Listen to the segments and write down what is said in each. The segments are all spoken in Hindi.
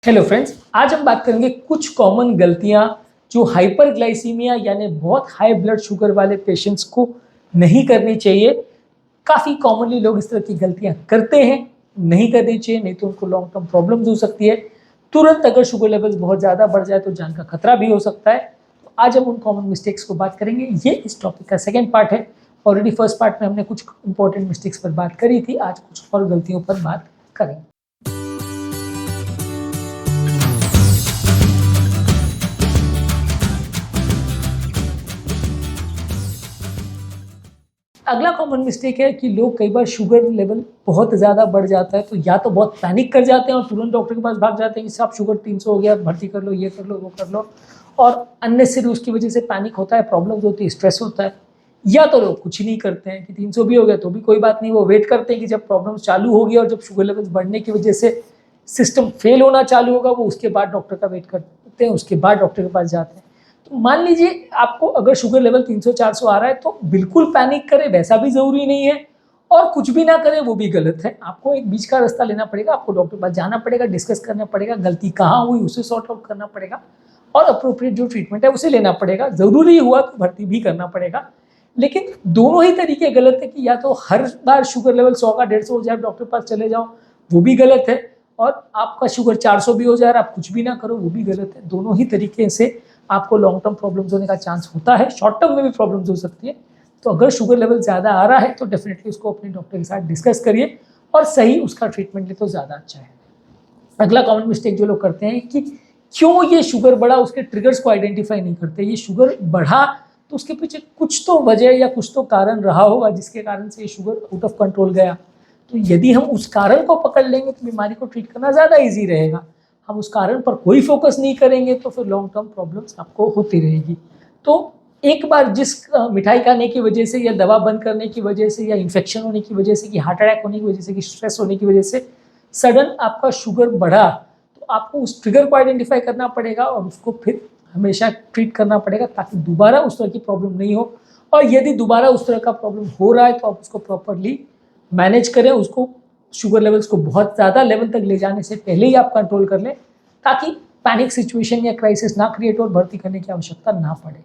हेलो फ्रेंड्स, आज हम बात करेंगे कुछ कॉमन गलतियां जो हाइपरग्लाइसीमिया यानी बहुत हाई ब्लड शुगर वाले पेशेंट्स को नहीं करनी चाहिए। काफ़ी कॉमनली लोग इस तरह की गलतियां करते हैं, नहीं करनी चाहिए, नहीं तो उनको लॉन्ग टर्म प्रॉब्लम्स हो सकती है। तुरंत अगर शुगर लेवल्स बहुत ज़्यादा बढ़ जाए तो जान का खतरा भी हो सकता है। तो आज हम उन कॉमन मिस्टेक्स को बात करेंगे। ये इस टॉपिक का सेकेंड पार्ट है। ऑलरेडी फर्स्ट पार्ट में हमने कुछ इंपॉर्टेंट मिस्टेक्स पर बात करी थी, आज कुछ और गलतियों पर बात करेंगे। अगला कॉमन मिस्टेक है कि लोग कई बार शुगर लेवल बहुत ज़्यादा बढ़ जाता है तो या तो बहुत पैनिक कर जाते हैं और तुरंत डॉक्टर के पास भाग जाते हैं कि साहब शुगर 300 हो गया, भर्ती कर लो, ये कर लो, वो कर लो, और अननेसेसरी उसकी वजह से पैनिक होता है, प्रॉब्लम्स होती है, स्ट्रेस होता है। या तो लोग कुछ नहीं करते हैं कि 300 भी हो गया तो भी कोई बात नहीं, वो वेट करते हैं कि जब प्रॉब्लम्स चालू होगी और जब शुगर लेवल्स बढ़ने की वजह से सिस्टम फेल होना चालू होगा, वो उसके बाद डॉक्टर का वेट करते हैं, उसके बाद डॉक्टर के पास जाते हैं। तो मान लीजिए आपको अगर शुगर लेवल 300-400 आ रहा है तो बिल्कुल पैनिक करें वैसा भी ज़रूरी नहीं है, और कुछ भी ना करें वो भी गलत है। आपको एक बीच का रास्ता लेना पड़ेगा, आपको डॉक्टर के पास जाना पड़ेगा, डिस्कस करना पड़ेगा, गलती कहाँ हुई उसे सॉर्ट आउट करना पड़ेगा और अप्रोप्रिएट जो ट्रीटमेंट है उसे लेना पड़ेगा। ज़रूरी हुआ तो भर्ती भी करना पड़ेगा। लेकिन दोनों ही तरीके गलत है कि या तो हर बार शुगर लेवल 100 का 150 हो जाए डॉक्टर के पास चले जाओ, वो भी गलत है, और आपका शुगर 400 भी हो जाए और आप कुछ भी ना करो, वो भी गलत है। दोनों ही तरीके से आपको लॉन्ग टर्म प्रॉब्लम्स होने का चांस होता है, शॉर्ट टर्म में भी प्रॉब्लम्स हो सकती है। तो अगर शुगर लेवल ज़्यादा आ रहा है तो डेफिनेटली उसको अपने डॉक्टर के साथ डिस्कस करिए और सही उसका ट्रीटमेंट ले तो ज़्यादा अच्छा है। अगला कॉमन मिस्टेक जो लोग करते हैं कि क्यों ये शुगर बढ़ा, उसके ट्रिगर्स को आइडेंटिफाई नहीं करते। ये शुगर बढ़ा तो उसके पीछे कुछ तो वजह या कुछ तो कारण रहा होगा जिसके कारण से ये शुगर आउट ऑफ कंट्रोल गया। तो यदि हम उस कारण को पकड़ लेंगे तो बीमारी को ट्रीट करना ज़्यादा ईजी रहेगा। हम उस कारण पर कोई फोकस नहीं करेंगे तो फिर लॉन्ग टर्म प्रॉब्लम्स आपको होती रहेगी। तो एक बार जिस मिठाई खाने की वजह से या दवा बंद करने की वजह से या इन्फेक्शन होने की वजह से कि हार्ट अटैक होने की वजह से कि स्ट्रेस होने की वजह से सडन आपका शुगर बढ़ा, तो आपको उस ट्रिगर को आइडेंटिफाई करना पड़ेगा और उसको फिर हमेशा ट्रीट करना पड़ेगा ताकि दोबारा उस तरह की प्रॉब्लम नहीं हो। और यदि दोबारा उस तरह का प्रॉब्लम हो रहा है तो आप उसको प्रॉपरली मैनेज करें, उसको शुगर लेवल्स को बहुत ज़्यादा लेवल तक ले जाने से पहले ही आप कंट्रोल कर लें ताकि पैनिक सिचुएशन या क्राइसिस ना क्रिएट और भर्ती करने की आवश्यकता ना पड़े।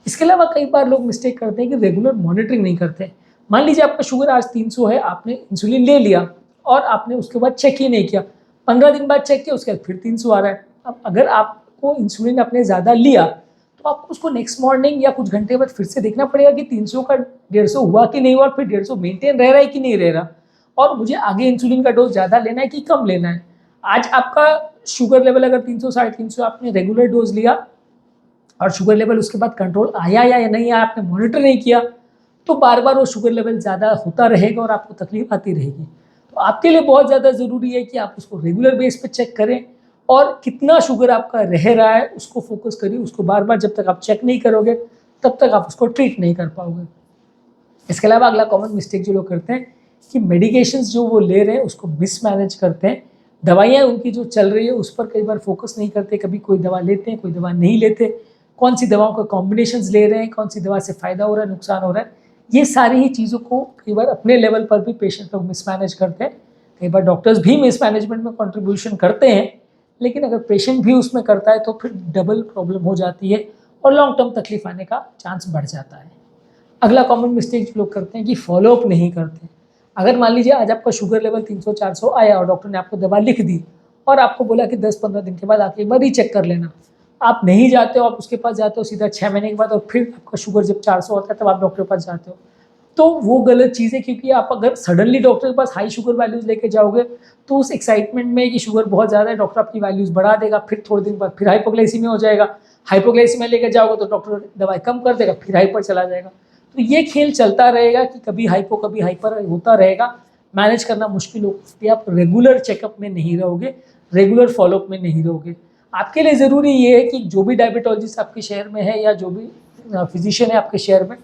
इसके अलावा कई बार लोग मिस्टेक करते हैं कि रेगुलर मॉनिटरिंग नहीं करते। मान लीजिए आपका शुगर आज 300 है, आपने इंसुलिन ले लिया और आपने उसके बाद चेक ही नहीं किया, 15 दिन बाद चेक किया, उसके बाद फिर 300 आ रहा है। अब अगर आपको इंसुलिन आपने ज़्यादा लिया तो आपको उसको नेक्स्ट मॉर्निंग या कुछ घंटे बाद फिर से देखना पड़ेगा कि 300 का 150 हुआ कि नहीं हुआ, फिर 150 मेंटेन रह रहा है कि नहीं रह रहा, और मुझे आगे इंसुलिन का डोज ज़्यादा लेना है कि कम लेना है। आज आपका शुगर लेवल अगर 300 350 आपने रेगुलर डोज लिया और शुगर लेवल उसके बाद कंट्रोल आया या नहीं आया, आपने मॉनिटर नहीं किया, तो बार बार वो शुगर लेवल ज़्यादा होता रहेगा और आपको तकलीफ आती रहेगी। तो आपके लिए बहुत ज़्यादा ज़रूरी है कि आप उसको रेगुलर बेस पे चेक करें और कितना शुगर आपका रह रहा है उसको फोकस करिए। उसको बार बार जब तक आप चेक नहीं करोगे तब तक आप उसको ट्रीट नहीं कर पाओगे। इसके अलावा अगला कॉमन मिस्टेक जो लोग करते हैं कि मेडिकेशंस जो वो ले रहे हैं उसको मिसमैनेज करते हैं। दवाइयाँ उनकी जो चल रही है उस पर कई बार फोकस नहीं करते, कभी कोई दवा लेते हैं, कोई दवा नहीं लेते, कौन सी दवाओं का कॉम्बिनेशंस ले रहे हैं, कौन सी दवा से फ़ायदा हो रहा है, नुकसान हो रहा है, ये सारी ही चीज़ों को कई बार अपने लेवल पर भी पेशेंट लोग मिसमैनेज करते हैं। कई बार डॉक्टर्स भी मिसमैनेजमेंट में कंट्रीब्यूशन करते हैं, लेकिन अगर पेशेंट भी उसमें करता है तो फिर डबल प्रॉब्लम हो जाती है और लॉन्ग टर्म तकलीफ आने का चांस बढ़ जाता है। अगला कॉमन मिस्टेक जो लोग करते हैं कि फॉलोअप नहीं करते। अगर मान लीजिए आज आपका शुगर लेवल 300-400 आया और डॉक्टर ने आपको दवा लिख दी और आपको बोला कि 10-15 दिन के बाद आके एक बार रीचेक कर लेना, आप नहीं जाते हो, आप उसके पास जाते हो सीधा 6 महीने के बाद और फिर आपका शुगर जब 400 होता है तब आप डॉक्टर के पास जाते हो, तो वो गलत चीज़ है। क्योंकि आप अगर सडनली डॉक्टर के पास हाई शुगर वैल्यूज़ लेके जाओगे तो उस एक्साइटमेंट में कि शुगर बहुत ज़्यादा है डॉक्टर आपकी वैल्यूज़ बढ़ा देगा, फिर थोड़े दिन बाद फिर हाइपोग्लाइसीमिया हो जाएगा, हाइपोग्लाइसीमिया लेके जाओगे तो डॉक्टर दवाई कम कर देगा, फिर हाइपर चला जाएगा। तो ये खेल चलता रहेगा कि कभी हाइपो कभी हाइपर होता रहेगा, मैनेज करना मुश्किल होगा। आप रेगुलर चेकअप में नहीं रहोगे, रेगुलर फॉलोअप में नहीं रहोगे। आपके लिए ज़रूरी ये है कि जो भी डायबिटोलॉजिस्ट आपके शहर में है या जो भी फिजिशियन है आपके शहर में,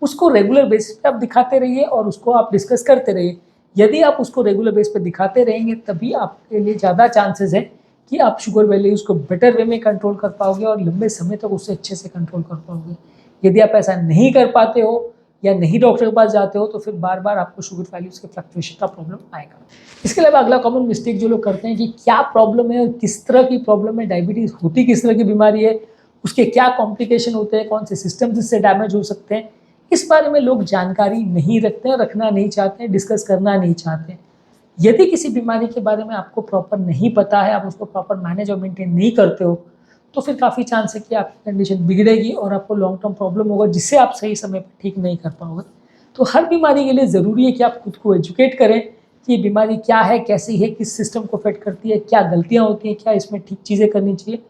उसको रेगुलर बेसिस पे आप दिखाते रहिए और उसको आप डिस्कस करते रहिए। यदि आप उसको रेगुलर बेस पे दिखाते रहेंगे तभी आपके लिए ज़्यादा चांसेस है कि आप शुगर वैल्यूज़ को बेटर वे में कंट्रोल कर पाओगे और लंबे समय तक उससे अच्छे से कंट्रोल कर पाओगे। यदि आप ऐसा नहीं कर पाते हो या नहीं डॉक्टर के पास जाते हो तो फिर बार बार आपको शुगर वैल्यूज के फ्लक्चुएशन का प्रॉब्लम आएगा। इसके अलावा अगला कॉमन मिस्टेक जो लोग करते हैं कि क्या प्रॉब्लम है और किस तरह की प्रॉब्लम है, डायबिटीज़ होती किस तरह की बीमारी है, उसके क्या कॉम्प्लिकेशन होते हैं, कौन से सिस्टम्स इससे डैमेज हो सकते हैं, इस बारे में लोग जानकारी नहीं रखते हैं, रखना नहीं चाहते हैं, डिस्कस करना नहीं चाहते हैं। यदि किसी बीमारी के बारे में आपको प्रॉपर नहीं पता है, आप उसको प्रॉपर मैनेज और मेंटेन नहीं करते हो, तो फिर काफ़ी चांस है कि आपकी कंडीशन बिगड़ेगी और आपको लॉन्ग टर्म प्रॉब्लम होगा, जिससे आप सही समय पर ठीक नहीं कर पाओगे। तो हर बीमारी के लिए ज़रूरी है कि आप खुद को एजुकेट करें कि ये बीमारी क्या है, कैसी है, किस सिस्टम को अफेक्ट करती है, क्या गलतियाँ होती हैं, क्या इसमें ठीक चीज़ें करनी चाहिए।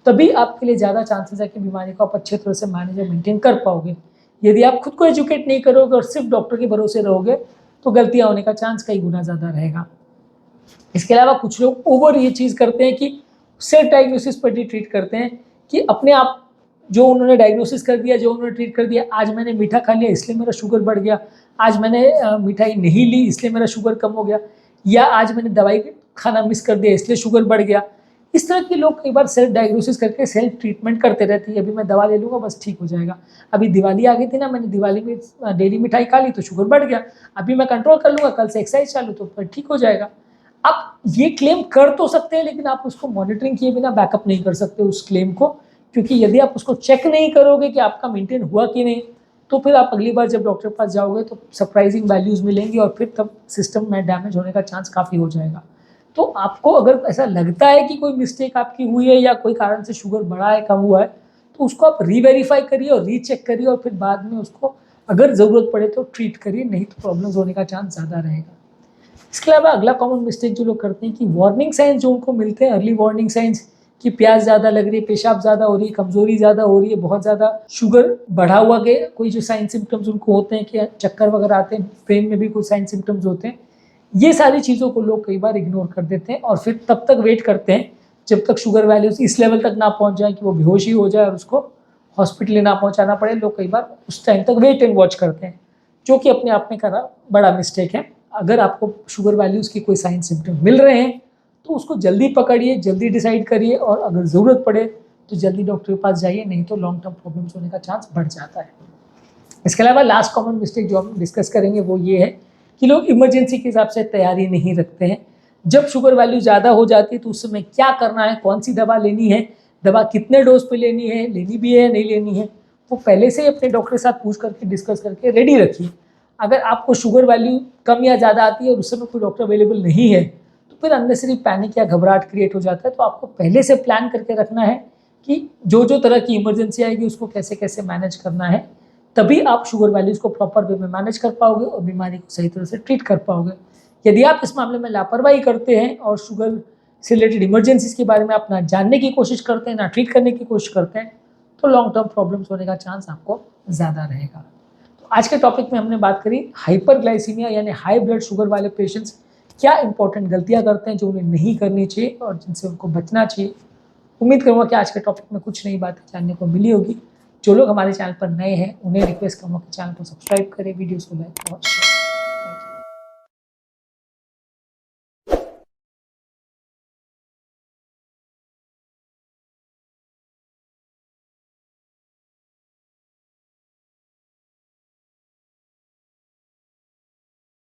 तभी आपके लिए ज़्यादा चांसेस है कि बीमारी को आप अच्छे तरह से मैनेज और मेंटेन कर पाओगे। यदि आप खुद को एजुकेट नहीं करोगे और सिर्फ डॉक्टर के भरोसे रहोगे तो गलतियाँ होने का चांस कई गुना ज़्यादा रहेगा। इसके अलावा कुछ लोग ओवर ये चीज़ करते हैं कि सेल्फ डायग्नोसिस पर ही ट्रीट करते हैं कि अपने आप जो उन्होंने डायग्नोसिस कर दिया, जो उन्होंने ट्रीट कर दिया, आज मैंने मीठा खा लिया इसलिए मेरा शुगर बढ़ गया, आज मैंने मिठाई नहीं ली इसलिए मेरा शुगर कम हो गया, या आज मैंने दवाई खाना मिस कर दिया इसलिए शुगर बढ़ गया। इस तरह के लोग कई बार सेल्फ डायग्नोसिस करके सेल्फ ट्रीटमेंट करते रहते हैं। अभी मैं दवा ले लूँगा बस ठीक हो जाएगा, अभी दिवाली आ गई थी ना, मैंने दिवाली में डेली मिठाई खा ली तो शुगर बढ़ गया, अभी मैं कंट्रोल कर लूँगा, कल से एक्सरसाइज चालू तो फिर ठीक हो जाएगा। आप ये क्लेम कर तो सकते हैं लेकिन आप उसको मॉनिटरिंग किए बिना बैकअप नहीं कर सकते उस क्लेम को, क्योंकि यदि आप उसको चेक नहीं करोगे कि आपका मेंटेन हुआ कि नहीं, तो फिर आप अगली बार जब डॉक्टर के पास जाओगे तो सरप्राइजिंग वैल्यूज़ मिलेंगी और फिर तब सिस्टम में डैमेज होने का चांस काफ़ी हो जाएगा। तो आपको अगर ऐसा लगता है कि कोई मिस्टेक आपकी हुई है या कोई कारण से शुगर बढ़ा है, कम हुआ है, तो उसको आप रीवेरीफाई करिए और रीचेक करिए और फिर बाद में उसको अगर ज़रूरत पड़े तो ट्रीट करिए, नहीं तो प्रॉब्लम्स होने का चांस ज़्यादा रहेगा। इसके अलावा अगला कॉमन मिस्टेक जो लोग करते हैं कि वार्निंग साइंस जो उनको मिलते हैं, अर्ली वार्निंग साइंस कि प्यास ज़्यादा लग रही है, पेशाब ज़्यादा हो रही है, कमज़ोरी ज़्यादा हो रही है, बहुत ज़्यादा शुगर बढ़ा हुआ के कोई जो साइन सिम्टम्स उनको होते हैं कि चक्कर वगैरह आते हैं, ब्रेन में भी कोई साइन सिम्टम्स होते हैं, ये सारी चीज़ों को लोग कई बार इग्नोर कर देते हैं और फिर तब तक वेट करते हैं जब तक शुगर वैल्यूज़ इस लेवल तक ना पहुँच जाए कि वो बेहोश ही हो जाए और उसको हॉस्पिटल ना पहुँचाना पड़े। लोग कई बार उस टाइम तक वेट एंड वॉच करते हैं, जो कि अपने आप में करा बड़ा मिस्टेक है। अगर आपको शुगर वैल्यूज़ की कोई साइन सिम्टम मिल रहे हैं तो उसको जल्दी पकड़िए, जल्दी डिसाइड करिए और अगर ज़रूरत पड़े तो जल्दी डॉक्टर के पास जाइए, नहीं तो लॉन्ग टर्म प्रॉब्लम्स होने का चांस बढ़ जाता है। इसके अलावा लास्ट कॉमन मिस्टेक जो हम डिस्कस करेंगे वो ये है कि लोग इमरजेंसी के हिसाब से तैयारी नहीं रखते हैं। जब शुगर वैल्यू ज़्यादा हो जाती है तो उस समय क्या करना है, कौन सी दवा लेनी है, दवा कितने डोज पे लेनी है, लेनी भी है नहीं लेनी है, वो पहले से ही अपने डॉक्टर के साथ पूछ करके डिस्कस करके रेडी रखिए। अगर आपको शुगर वैल्यू कम या ज़्यादा आती है और उस समय कोई डॉक्टर अवेलेबल नहीं है तो फिर अननेसेसरी पैनिक या घबराहट क्रिएट हो जाता है। तो आपको पहले से प्लान करके रखना है कि जो जो तरह की इमरजेंसी आएगी उसको कैसे कैसे मैनेज करना है, तभी आप शुगर वैल्यूज़ को प्रॉपर वे में मैनेज कर पाओगे और बीमारी को सही तरह से ट्रीट कर पाओगे। यदि आप इस मामले में लापरवाही करते हैं और शुगर से रिलेटेड इमरजेंसीज के बारे में आप ना जानने की कोशिश करते हैं, ना ट्रीट करने की कोशिश करते हैं, तो लॉन्ग टर्म प्रॉब्लम्स होने का चांस आपको ज़्यादा रहेगा। तो आज के टॉपिक में हमने बात करी हाइपरग्लाइसीमिया यानी हाई ब्लड शुगर वाले पेशेंट्स क्या इंपॉर्टेंट गलतियाँ करते हैं जो उन्हें नहीं करनी चाहिए और जिनसे उनको बचना चाहिए। उम्मीद करूँगा कि आज के टॉपिक में कुछ नई बातें जानने को मिली होगी। जो लोग हमारे चैनल पर नए हैं उन्हें रिक्वेस्ट करूँगा कि चैनल को सब्सक्राइब करें, वीडियोज़ को लाइक और शेयर